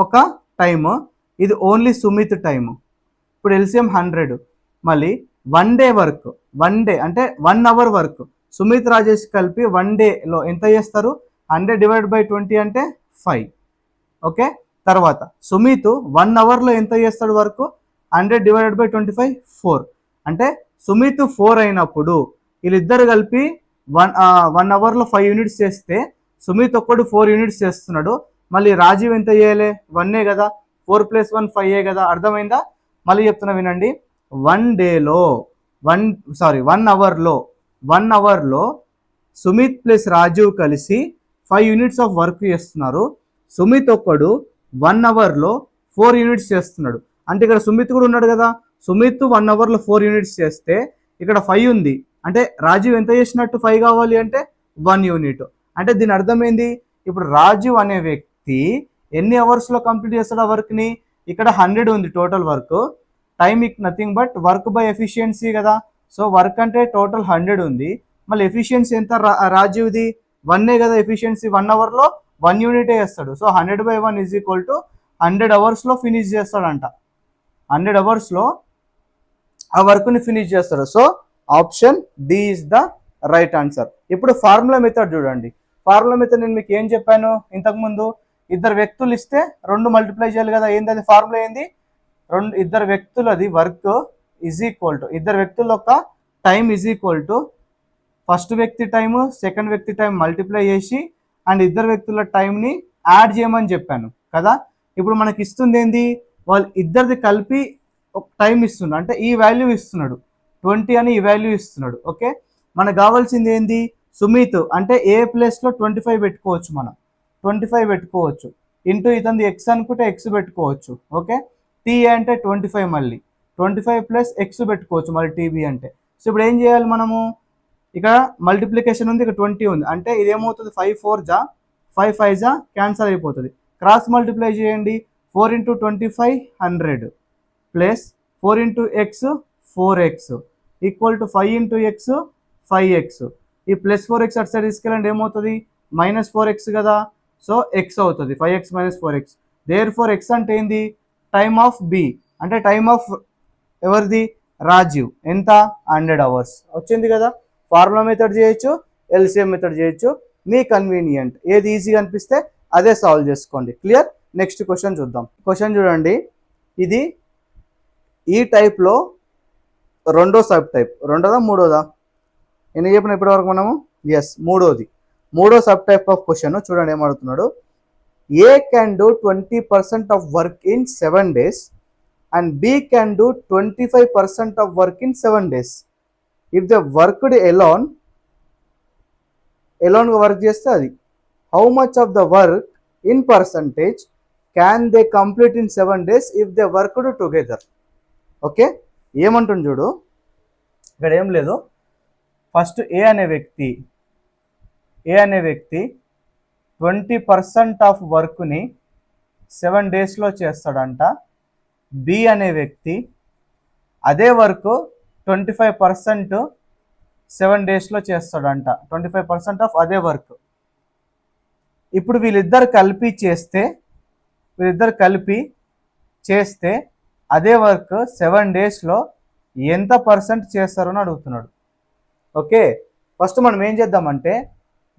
ఒక టైము, ఇది ఓన్లీ సుమిత్ టైము. ఇప్పుడు ఎల్సిఎం 100. మళ్ళీ 1 day వర్క్, 1 day అంటే 1 hour వర్క్, సుమిత్ రాజేష్ కలిపి 1 dayలో ఎంత చేస్తారు, 100 డివైడ్ బై 20 అంటే 5. ఓకే, తర్వాత సుమిత్ 1 hourలో ఎంత చేస్తాడు వర్క్, 100 డివైడెడ్ బై 25 4. అంటే సుమిత్ 4 అయినప్పుడు వీళ్ళిద్దరు కలిపి 1 hourలో 5 units చేస్తే సుమిత్ ఒక్కడు 4 units చేస్తున్నాడు. మళ్ళీ రాజీవ్ ఎంత చేయాలి, 1 కదా, 4 + 1 5 కదా. అర్థమైందా? మళ్ళీ చెప్తున్నా వినండి, 1 hourలో సుమిత్ ప్లస్ రాజీవ్ కలిసి 5 units ఆఫ్ వర్క్ చేస్తున్నారు. సుమిత్ ఒక్కడు 1 hourలో 4 units చేస్తున్నాడు. అంటే ఇక్కడ సుమిత్ కూడా ఉన్నాడు కదా, సుమిత్ 1 hourలో 4 units చేస్తే ఇక్కడ 5 ఉంది, అంటే రాజీవ్ ఎంత చేసినట్టు 5 కావాలి అంటే 1 unit. అంటే దీని అర్థమైంది, ఇప్పుడు రాజీవ్ అనే వ్యక్తి ఎన్ని అవర్స్లో కంప్లీట్ చేస్తాడు ఆ వర్క్ని, ఇక్కడ 100 ఉంది total work, time nothing but work by efficiency కదా. సో వర్క్ అంటే టోటల్ 100 ఉంది, మళ్ళీ ఎఫిషియన్సీ ఎంత రాజీవ్ది 1 కదా, ఎఫిషియన్సీ 1 hourలో 1 unit వేస్తాడు. సో 100/1 = 100 hours ఫినిష్ చేస్తాడంట, 100 hours ఆ వర్క్ని ఫినిష్ చేస్తాడు. So option D is the right answer. ఇప్పుడు ఫార్ములా మెథడ్ చూడండి. ఫార్ములా మెథడ్ నేను మీకు ఏం చెప్పాను ఇంతకుముందు, ఇద్దరు వ్యక్తులు ఇస్తే 2 మల్టిప్లై చేయాలి కదా. ఏంది అది ఫార్ములా ఏంది, ఇద్దరు వ్యక్తులది వర్క్ ఈజ్ ఈక్వల్ టు ఇద్దరు వ్యక్తుల యొక్క time is equal to first వ్యక్తి టైము సెకండ్ వ్యక్తి టైం మల్టిప్లై చేసి అండ్ ఇద్దరు వ్యక్తుల టైంని యాడ్ చేయమని చెప్పాను కదా. ఇప్పుడు మనకి ఇస్తుంది ఏంది, వాళ్ళు ఇద్దరిది కలిపి టైం ఇస్తున్నాడు, అంటే ఈ వాల్యూ ఇస్తున్నాడు 20 అని ఈ వాల్యూ ఇస్తున్నాడు. ఓకే, మనకు కావాల్సింది ఏంది, సుమిత్ అంటే ఏ ప్లేస్లో 25 పెట్టుకోవచ్చు, మనం 25 పెట్టుకోవచ్చు, ఇంటూ ఇతని ఎక్స్ అనుకుంటే ఎక్స్ పెట్టుకోవచ్చు. ఓకే, టీఏ అంటే 25, మళ్ళీ 25 ప్లస్ ఎక్స్ పెట్టుకోవచ్చు మళ్ళీ టీబీ అంటే. సో ఇప్పుడు ఏం చేయాలి మనము, ఇక్కడ మల్టిప్లికేషన్ ఉంది, ఇక్కడ 20 ఉంది, అంటే ఇది ఏమవుతుంది 5 4 జా 5 5 జా క్యాన్సల్ అయిపోతుంది. క్రాస్ మల్టిప్లై చేయండి, 4 into 25 100 plus 4 into X 4x equal to 5 into X 5x. ఈ ప్లస్ 4x అటు సైడ్ తీసుకెళ్ళండి, ఏమవుతుంది -4x కదా, సో ఎక్స్ అవుతుంది 5x - 4x. There four X అంటే ఏంది, టైమ్ ఆఫ్ బి, అంటే టైమ్ ఆఫ్ ఎవరిది, రాజీవ్, ఎంత 100 hours వచ్చింది కదా. ఫార్ములా మెథడ్ చేయొచ్చు, ఎల్సిఎం మెథడ్ చేయొచ్చు, మీ కన్వీనియంట్, ఏది ఈజీగా అనిపిస్తే అదే సాల్వ్ చేసుకోండి. క్లియర్. నెక్స్ట్ క్వశ్చన్ చూద్దాం. క్వశ్చన్ చూడండి, ఇది ఈ టైప్లో రెండో సబ్ టైప్, రెండోదా మూడోదా, ఎన్ని చెప్పిన ఇప్పటి వరకు మనము, ఎస్ మూడో సబ్ టైప్ ఆఫ్ క్వశ్చన్. చూడండి ఏమడుగుతున్నాడు, A can do 20% of work in 7 days and B can do 25% of work in 7 days. If they worked alone work చేస్తే అది, how much of the work in percentage can they complete in 7 days if they worked together? Okay, ఏమంటుంది చూడు, ఇక్కడ ఏం లేదు, first ఏ అనే వ్యక్తి 20% of వర్క్ని 7 daysలో చేస్తాడంట. బి అనే వ్యక్తి అదే వర్క్ 25% 7 daysలో చేస్తాడంట, 25% ఆఫ్ అదే వర్క్. ఇప్పుడు వీళ్ళిద్దరు కలిపి చేస్తే అదే వర్క్ 7 daysలో ఎంత పర్సెంట్ చేస్తారు అని అడుగుతున్నాడు. ఓకే, ఫస్ట్ మనం ఏం చేద్దామంటే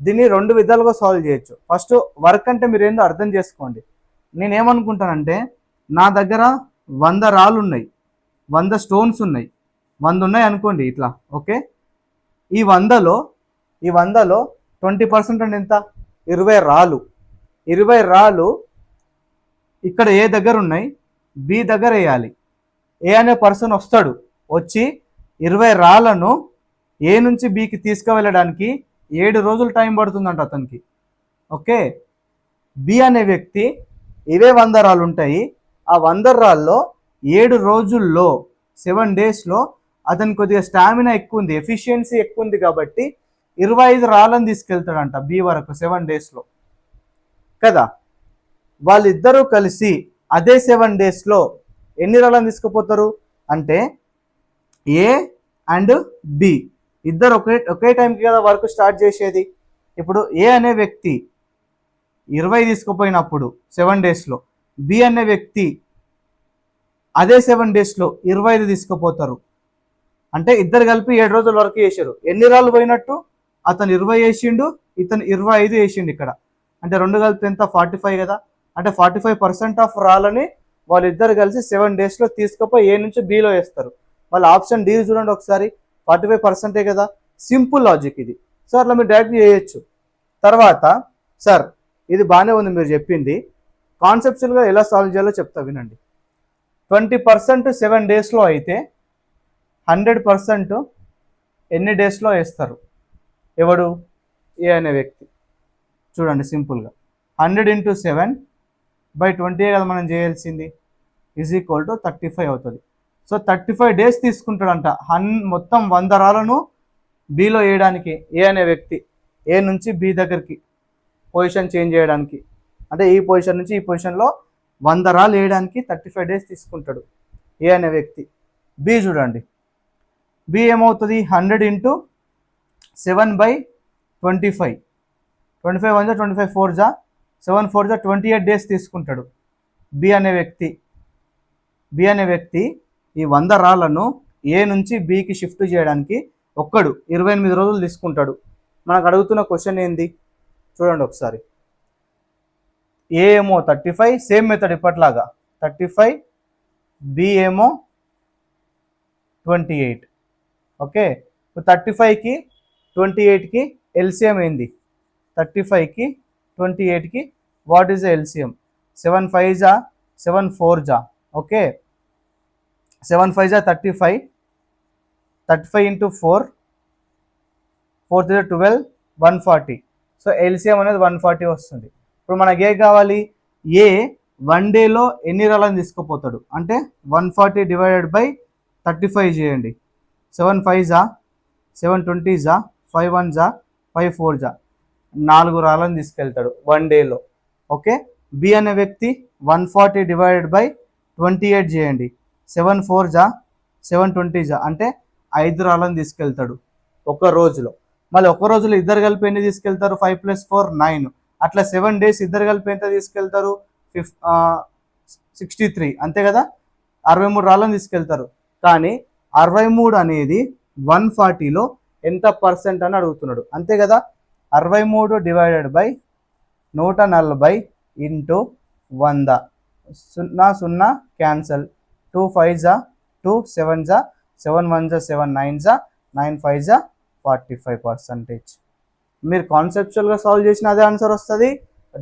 దీన్ని రెండు విధాలుగా సాల్వ్ చేయొచ్చు. ఫస్ట్ వర్క్ అంటే మీరు ఏందో అర్థం చేసుకోండి. నేనేమనుకుంటానంటే నా దగ్గర 100 రాళ్ళు ఉన్నాయి, 100 స్టోన్స్ ఉన్నాయి, 100 ఉన్నాయి అనుకోండి ఇట్లా. ఓకే, ఈ 100లో 20% అంటే ఎంత, 20 రాళ్ళు ఇక్కడ ఏ దగ్గర ఉన్నాయి, బి దగ్గర వేయాలి. ఏ అనే పర్సన్ వస్తాడు, వచ్చి 20 రాళ్ళను ఏ నుంచి బికి తీసుకువెళ్ళడానికి 7 రోజులు టైం పడుతుందంట అతనికి. ఓకే, బి అనే వ్యక్తి ఇవే 100 రాళ్ళు ఉంటాయి, ఆ 100 రాళ్ళలో 7 రోజుల్లో 7 daysలో అతనికి కొద్దిగా స్టామినా ఎక్కువ ఉంది, ఎఫిషియన్సీ ఎక్కువ ఉంది కాబట్టి 25 రాళ్ళని తీసుకెళ్తాడంట బి వరకు 7 daysలో కదా. వాళ్ళిద్దరూ కలిసి అదే 7 daysలో ఎన్ని రాళ్ళని తీసుకుపోతారు అంటే ఏ అండ్ బి ఇద్దరు ఒకే టైంకి కదా వర్క్ స్టార్ట్ చేసేది. ఇప్పుడు ఏ అనే వ్యక్తి 20 తీసుకుపోయినప్పుడు 7 daysలో, బి అనే వ్యక్తి అదే 7 daysలో 25 తీసుకుపోతారు. అంటే ఇద్దరు కలిపి 7 రోజుల వరకు చేశారు. ఎన్ని రాళ్ళు పోయినట్టు, అతను 20 వేసిండు, ఇతను 25 వేసిండు ఇక్కడ, అంటే రెండు కలిపి ఎంత 45 కదా. అంటే 45% ఆఫ్ రాళ్ళని వాళ్ళిద్దరు కలిసి 7 daysలో తీసుకుపోయి ఏ నుంచి బిలో వేస్తారు. వాళ్ళ ఆప్షన్ డి చూడండి ఒకసారి, 45% కదా. సింపుల్ లాజిక్ ఇది. సో అట్లా మీరు డైరెక్ట్ చేయొచ్చు. తర్వాత సార్ ఇది బాగానే ఉంది మీరు చెప్పింది, కాన్సెప్చువల్గా ఎలా సాల్వ్ చేయాలో చెప్తా వినండి. 20% 7 daysలో అయితే 100% ఎన్ని డేస్లో వేస్తారు, ఎవడు, ఏ అనే వ్యక్తి. చూడండి సింపుల్గా 100 × 7/20 కదా మనం చేయాల్సింది, ఈక్వల్ టు 35 అవుతుంది. సో 35 days తీసుకుంటాడంట మొత్తం 100 రాళ్ళను బిలో వేయడానికి, ఏ అనే వ్యక్తి ఏ నుంచి బి దగ్గరికి పొజిషన్ చేంజ్ చేయడానికి, అంటే ఈ పొజిషన్ నుంచి ఈ పొజిషన్లో 100 రాళ్ళు వేయడానికి 35 days తీసుకుంటాడు ఏ అనే వ్యక్తి. బి చూడండి, బి ఏమవుతుంది, 100 × 7/25, 25 1 25 4 7 4 28 days తీసుకుంటాడు బి అనే వ్యక్తి. ఈ 100 రాళ్ళను ఏ నుంచి బికి షిఫ్ట్ చేయడానికి ఒక్కడు 28 రోజులు తీసుకుంటాడు. మనకు అడుగుతున్న క్వశ్చన్ ఏంది చూడండి ఒకసారి. ఏ ఏమో 35, సేమ్ మెథడ్ ఇప్పట్లాగా 35, బి ఏమో 28. ఓకే, 35కి 28కి ఎల్సిఎం ఏంది, 35కి 28కి what is the LCM, 7 5 7 4. Okay, 7 5 35, 35 into 4, 4 3 12, 140. So LCM అనేది 140 వస్తుంది. ఇప్పుడు మనకి ఏ కావాలి, ఏ 1 డేలో ఎన్ని రాళ్ళని తీసుకుపోతాడు అంటే 140 డివైడెడ్ బై 35 చేయండి. 7 5 7 20 5 1 5 4 4 రాళ్ళని తీసుకెళ్తాడు 1 డేలో. ఓకే, బి అనే వ్యక్తి 140 డివైడెడ్ బై 28 చేయండి. 7 4 7 20 అంటే 5 రాళ్ళని తీసుకెళ్తాడు ఒక రోజులో. మళ్ళీ ఒక రోజులో ఇద్దరు కలిపి ఎన్ని తీసుకెళ్తారు, 5 + 4 9. అట్లా 7 డేస్ ఇద్దరు కలిపి ఎంత తీసుకెళ్తారు, 63, అంతే కదా, 63 రాళ్ళని తీసుకెళ్తారు. కానీ 63 అనేది 140లో ఎంత పర్సెంట్ అని అడుగుతున్నాడు, అంతే కదా. 63 డివైడెడ్ బై 140 ఇంటూ 100, 0 0 క్యాన్సల్, 2 5 2, 7 7 1 7 9 9 5 45%. మీరు కాన్సెప్చువల్గా సాల్వ్ చేసిన అదే ఆన్సర్ వస్తుంది,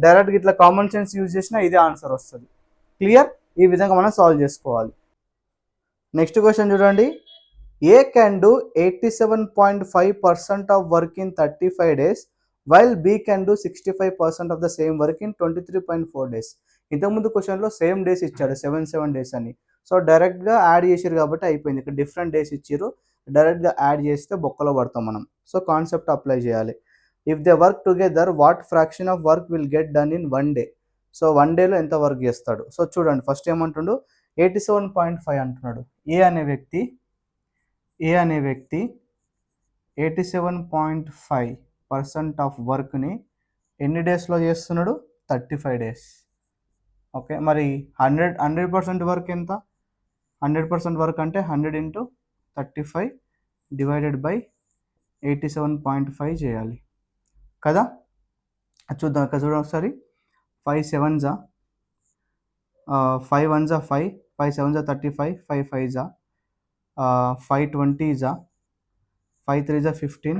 డైరెక్ట్గా ఇట్లా కామన్ సెన్స్ యూజ్ చేసినా ఇదే ఆన్సర్ వస్తుంది. క్లియర్, ఈ విధంగా మనం సాల్వ్ చేసుకోవాలి. నెక్స్ట్ క్వశ్చన్ చూడండి. A can do 87.5% of work in 35 days while B can do 65% of the same work in 23.4 days. ఇంతకుముందు క్వశ్చన్లో సేమ్ డేస్ ఇచ్చాడు 7 days అని. సో డైరెక్ట్గా యాడ్ చేసారు కాబట్టి అయిపోయింది. ఇక్కడ డిఫరెంట్ డేస్ ఇచ్చారు, డైరెక్ట్గా యాడ్ చేస్తే బొక్కలో పడతాం మనం. సో కాన్సెప్ట్ అప్లై చేయాలి. If they work together what fraction of work will get done in 1 day. So 1 డేలో ఎంత వర్క్ చేస్తాడు. సో చూడండి, ఫస్ట్ ఏమంటుండు, 87.5 అంటున్నాడు. ఏ అనే వ్యక్తి 87.5% ఆఫ్ వర్క్ని ఎన్ని డేస్లో చేస్తున్నాడు, 35 days. ఓకే, మరి 100% వర్క్ ఎంత, 100% వర్క్ అంటే 100 into 35 డివైడెడ్ బై 87.5 చేయాలి కదా. చూద్దాం, ఇక్కడ చూడండి ఒకసారి. 5 7 5 1 5, 5 7 35, 5 5 5 20 5 3 15,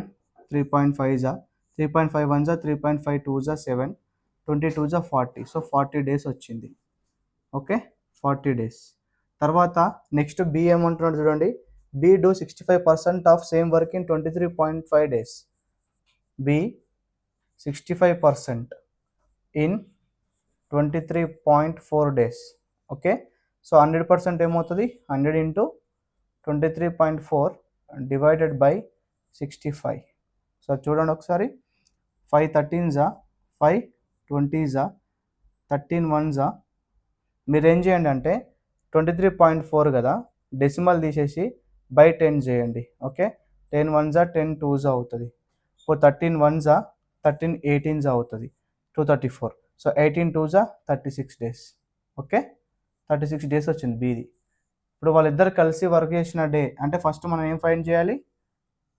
3.5 3.5 1 3.5 2 7, 22 40. సో 40 days వచ్చింది. Okay, 40 days. తర్వాత నెక్స్ట్ బి ఏమంటున్నాడు చూడండి. B do 65% of same work in 23.5 days. B 65% in 23.4 days. Okay, so 100% ఏమవుతుంది, 100 into 23.4 డివైడెడ్ బై 65. సో చూడండి ఒకసారి, 5 13 5 20 13 1 మీరు ఏం చేయండి అంటే 23.4 కదా, డెసిమల్ తీసేసి బై 10 చేయండి. ఓకే, 10 1 10 2 అవుతుంది. ఇప్పుడు 13 1 13 18 అవుతుంది, 234. So 18 2 36 days. ఓకే, 36 days వచ్చింది బీది. ఇప్పుడు వాళ్ళిద్దరు కలిసి వర్క్ చేసిన డే అంటే ఫస్ట్ మనం ఏం ఫైండ్ చేయాలి,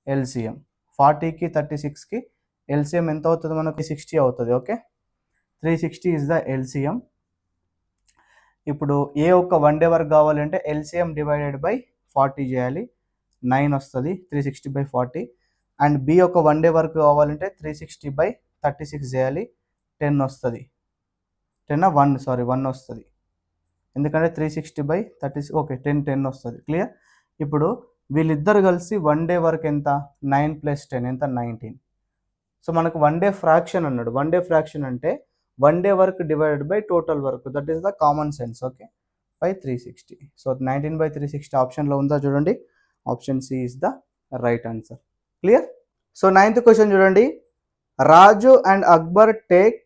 ఎల్సిఎం. 40కి 36కి ఎల్సిఎం ఎంత అవుతుంది మనకు, 360 అవుతుంది. Okay, 360 is the LCM. ఇప్పుడు ఏ ఒక్క 1 day వర్క్ కావాలంటే ఎల్సిఎం డివైడెడ్ బై 40 చేయాలి, 9 వస్తుంది, 360/40. అండ్ బి ఒక 1 day వర్క్ కావాలంటే 360/36 చేయాలి, 10 వస్తుంది. 1 వస్తుంది, ఎందుకంటే 360/36. ఓకే, 10 వస్తుంది. క్లియర్. ఇప్పుడు వీళ్ళిద్దరు కలిసి 1 day వర్క్ ఎంత, 9 + 10 ఎంత, 19. సో మనకు 1 day ఫ్రాక్షన్ అన్నాడు. 1 day ఫ్రాక్షన్ అంటే 1 day work divided by total work, that is the common sense. Okay, by 360. So 19/360 ఆప్షన్లో ఉందా చూడండి, option C is the right answer. Clear. So 9th question చూడండి. Raju and Akbar take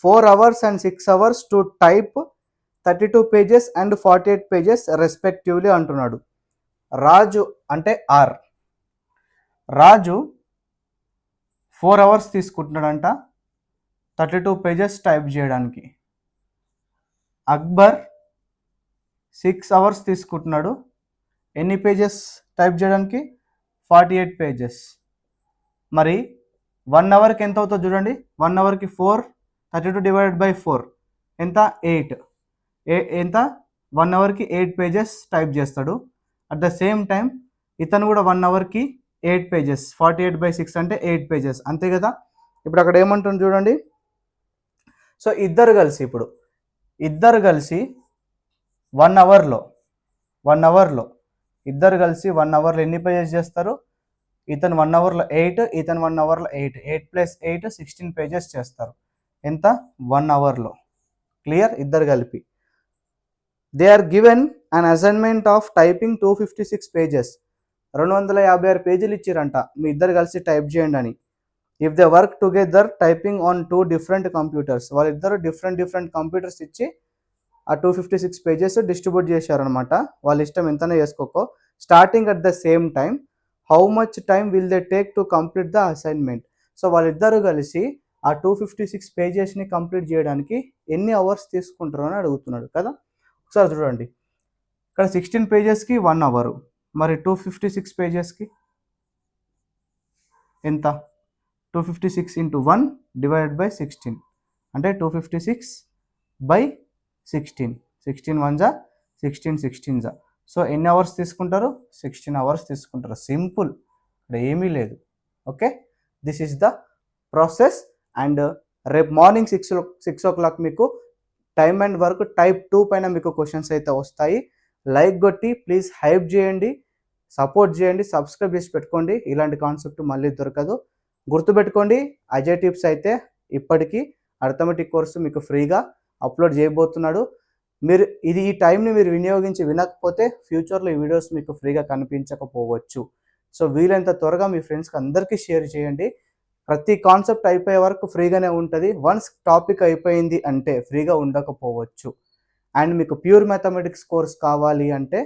4 hours and 6 hours to type 32 pages and 48 pages respectively అంటున్నాడు. రాజు అంటే R, Raju 4 hours తీసుకుంటున్నాడంట 32 pages type చేయడానికి. Akbar 6 hours తీసుకుంటున్నాడు ఎన్ని పేజెస్ టైప్ చేయడానికి, 48 pages. మరి 1 hourకి ఎంత అవుతుందో చూడండి. 1 hourకి 4, 32 డివైడెడ్ బై 4 ఎంత, 8. ఎంత, 1 hourకి 8 pages టైప్ చేస్తాడు. అట్ ద సేమ్ టైం ఇతను కూడా 1 hourకి 8 pages, 48/6 అంటే 8 pages, అంతే కదా. ఇప్పుడు అక్కడ ఏమంటుంది చూడండి. సో ఇద్దరు కలిసి 1 hourలో ఇద్దరు కలిసి 1 అవర్లో ఎన్ని పేజెస్ చేస్తారు? ఇతను 1 అవర్లో 8, ఇతను 1 అవర్లో 8, 8 + 8 16 పేజెస్ చేస్తారు. ఎంత? 1 అవర్లో. క్లియర్? ఇద్దరు కలిపి. They are given an assignment of typing 256 pages. 256 పేజీలు ఇచ్చిరంట, మీ ఇద్దరు కలిసి టైప్ చేయండి అని. If they work together typing on 2 different computers, వాళ్ళిద్దరు డిఫరెంట్ కంప్యూటర్స్ ఇచ్చి ఆ 256 పేజెస్ డిస్ట్రిబ్యూట్ చేశారనమాట. వాళ్ళ ఇష్టం ఎంతనే చేసుకోకో. Starting at the same time, how much time will they take to complete the assignment. So వాళ్ళిద్దరూ కలిసి ఆ 256 పేజెస్ని కంప్లీట్ చేయడానికి ఎన్ని అవర్స్ తీసుకుంటారు అని అడుగుతున్నాడు కదా. ఒకసారి చూడండి, ఇక్కడ 16 పేజెస్కి 1 అవరు, మరి 256 పేజెస్కి ఎంత? 256 × 1 / 16 అంటే 256/16. 16 1 16, 16 సో ఎన్ని అవర్స్ తీసుకుంటారు? 16 అవర్స్ తీసుకుంటారు. సింపుల్, ఇక్కడ ఏమీ లేదు. Okay, this is the process. And రేపు మార్నింగ్ 6 o'clock మీకు టైమ్ అండ్ వర్క్ టైప్ 2 పైన మీకు క్వశ్చన్స్ అయితే వస్తాయి. లైక్ కొట్టి ప్లీజ్ హైప్ చేయండి, సపోర్ట్ చేయండి, సబ్స్క్రైబ్ చేసి పెట్టుకోండి. ఇలాంటి కాన్సెప్ట్ మళ్ళీ దొరకదు. గుర్తుపెట్టుకోండి, అజయ్ టిప్స్ అయితే ఇప్పటికీ అర్థమెటిక్ కోర్సు మీకు ఫ్రీగా అప్లోడ్ చేయబోతున్నాడు. మీరు ఈ టైంని మీరు వినియోగించి వినకపోతే ఫ్యూచర్లో ఈ వీడియోస్ మీకు ఫ్రీగా కనిపించకపోవచ్చు. సో వీలైనంత త్వరగా మీ ఫ్రెండ్స్కి అందరికీ షేర్ చేయండి. ప్రతి కాన్సెప్ట్ అయిపోయే వరకు ఫ్రీగానే ఉంటుంది. వన్స్ టాపిక్ అయిపోయింది అంటే ఫ్రీగా ఉండకపోవచ్చు. అండ్ మీకు ప్యూర్ మ్యాథమెటిక్స్ కోర్స్ కావాలి అంటే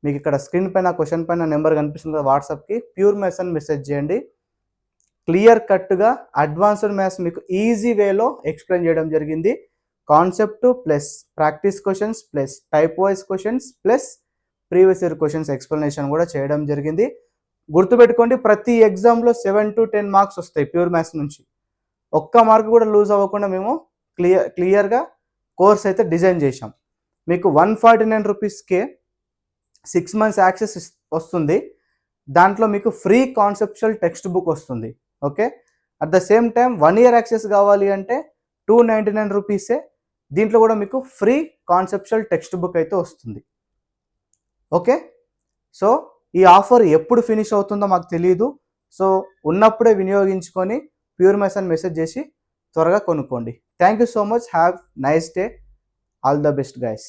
మీకు ఇక్కడ స్క్రీన్ పైన క్వశ్చన్ పైన నెంబర్ కనిపిస్తుంది కదా, వాట్సాప్కి ప్యూర్ మ్యాథ్స్ అని మెసేజ్ చేయండి. క్లియర్ కట్గా అడ్వాన్స్డ్ మ్యాథ్స్ మీకు ఈజీ వేలో ఎక్స్ప్లెయిన్ చేయడం జరిగింది. Concept plus practice questions plus type wise questions plus previous year questions explanation కూడా చేయడం జరిగింది. గుర్తుపెట్టుకోండి, ప్రతి ఎగ్జామ్లో 7 to 10 మార్క్స్ వస్తాయి ప్యూర్ మ్యాథ్స్ నుంచి. ఒక్క మార్క్ కూడా లూజ్ అవ్వకుండా మేము క్లియర్గా కోర్స్ అయితే డిజైన్ చేశాం. మీకు 149 రూపీస్కే 6 months యాక్సెస్ వస్తుంది. దాంట్లో మీకు ఫ్రీ కాన్సెప్చువల్ టెక్స్ట్ బుక్ వస్తుంది. Okay, at the same time 1 year access కావాలి అంటే 299 రూపీసే. దీంట్లో కూడా మీకు ఫ్రీ కాన్సెప్చువల్ టెక్స్ట్ బుక్ అయితే వస్తుంది. ఓకే, సో ఈ ఆఫర్ ఎప్పుడు ఫినిష్ అవుతుందో మాకు తెలియదు. సో ఉన్నప్పుడే వినియోగించుకొని ప్యూర్ మ్యాథ్స్ అని మెసేజ్ చేసి త్వరగా కొనుక్కోండి. Thank you so much. Have nice day. All the best guys.